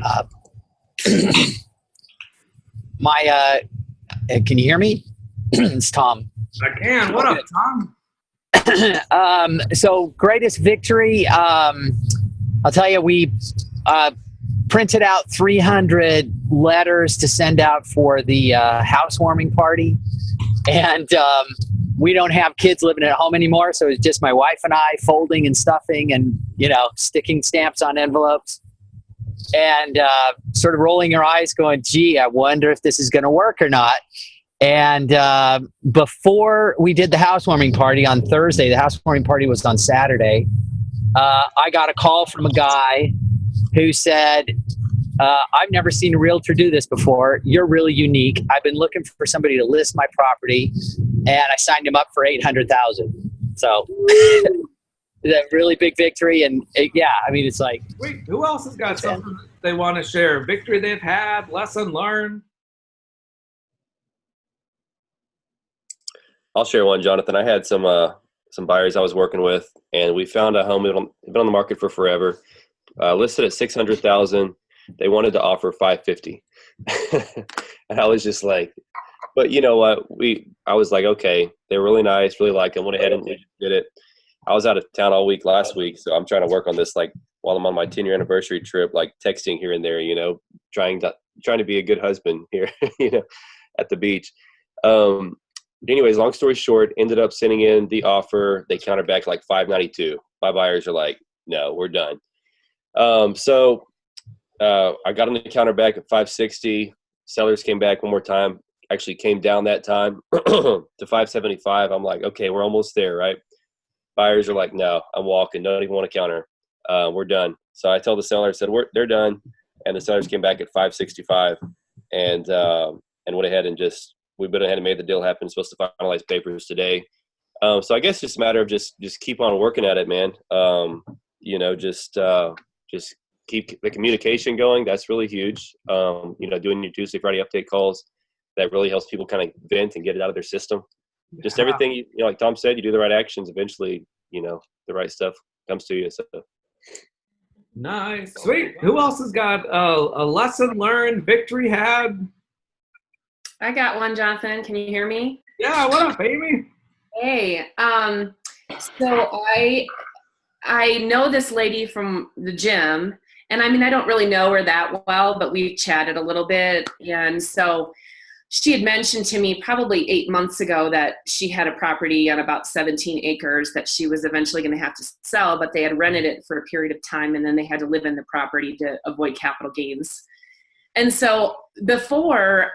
Uh, can you hear me? It's Tom. I can. What up, Tom? So greatest victory. I'll tell you, we printed out 300 letters to send out for the housewarming party. And we don't have kids living at home anymore. So it's just my wife and I folding and stuffing and, sticking stamps on envelopes and sort of rolling our eyes going, gee, I wonder if this is going to work or not. And before we did the housewarming party on Thursday, the housewarming party was on Saturday, I got a call from a guy who said, I've never seen a realtor do this before. You're really unique. I've been looking for somebody to list my property, and I signed him up for $800,000. So it's a really big victory. And it's like, wait, who else has got something they want to share? Victory they've had, lesson learned? I'll share one, Jonathan. I had some buyers I was working with, and we found a home. It's been on the market for forever. Listed at $600,000. They wanted to offer $550,000, and I was just like, but you know what? I was like, okay, they're really nice, really like them. Went ahead and did it. I was out of town all week last week, so I'm trying to work on this like while I'm on my 10-year anniversary trip, like texting here and there, trying to be a good husband here, at the beach. Anyways, long story short, ended up sending in the offer. They countered back like $592. My buyers are like, no, we're done. So I got them to counter back at $560. Sellers came back one more time, actually came down that time to $575. I'm like, okay, we're almost there, right? Buyers are like, no, I'm walking. Don't even want to counter. We're done. So I told the seller, I said, they're done. And the sellers came back at $565 and went ahead and we went ahead and made the deal happen. Supposed to finalize papers today. So I guess it's just a matter of just keep on working at it, man. Just keep the communication going. That's really huge. Doing your Tuesday, Friday update calls, that really helps people kind of vent and get it out of their system. Yeah. Just everything, like Tom said, you do the right actions, eventually, the right stuff comes to you. So. Nice. Sweet. Who else has got a lesson learned, victory had? I got one, Jonathan. Can you hear me? Yeah. What up, Amy? Hey. So I know this lady from the gym, and I don't really know her that well, but we chatted a little bit. And so she had mentioned to me probably 8 months ago that she had a property on about 17 acres that she was eventually going to have to sell, but they had rented it for a period of time, and then they had to live in the property to avoid capital gains. And so before,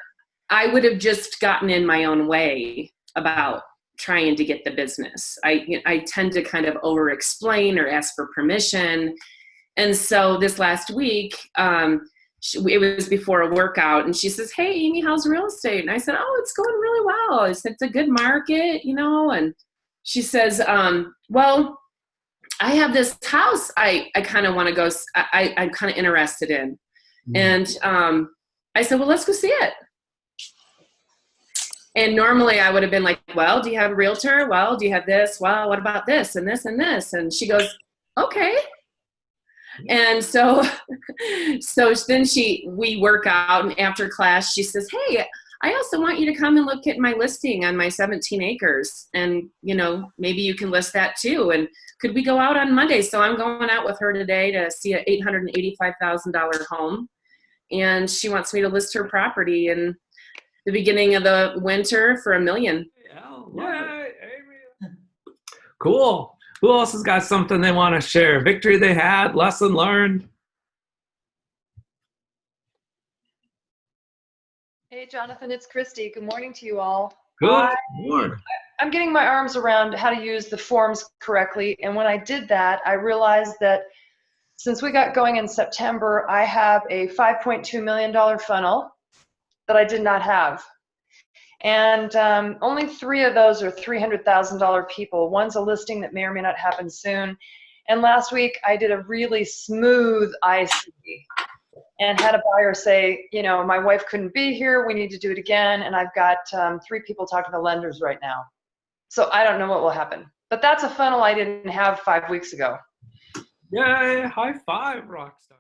I would have just gotten in my own way about trying to get the business. I tend to kind of over-explain or ask for permission. And so this last week, it was before a workout, and she says, hey, Amy, how's real estate? And I said, oh, it's going really well. I said, it's a good market, and she says, well, I have this house I kind of want to go, I'm kind of interested in. Mm-hmm. And I said, well, let's go see it. And normally I would have been like, well, do you have a realtor? Well, do you have this? Well, what about this and this and this? And she goes, okay. And so then we work out, and after class, she says, hey, I also want you to come and look at my listing on my 17 acres. And, maybe you can list that too. And could we go out on Monday? So I'm going out with her today to see an $885,000 home. And she wants me to list her property in the beginning of the winter for $1 million. Yay, Amy. Cool. Who else has got something they want to share? Victory they had, lesson learned? Hey, Jonathan, it's Christy. Good morning to you all. Good morning. I'm getting my arms around how to use the forms correctly. And when I did that, I realized that since we got going in September, I have a $5.2 million funnel that I did not have. And only 3 of those are $300,000 people. One's a listing that may or may not happen soon. And last week I did a really smooth IC and had a buyer say, my wife couldn't be here. We need to do it again. And I've got 3 people talking to lenders right now. So I don't know what will happen. But that's a funnel I didn't have 5 weeks ago. Yay, high five, Rockstar.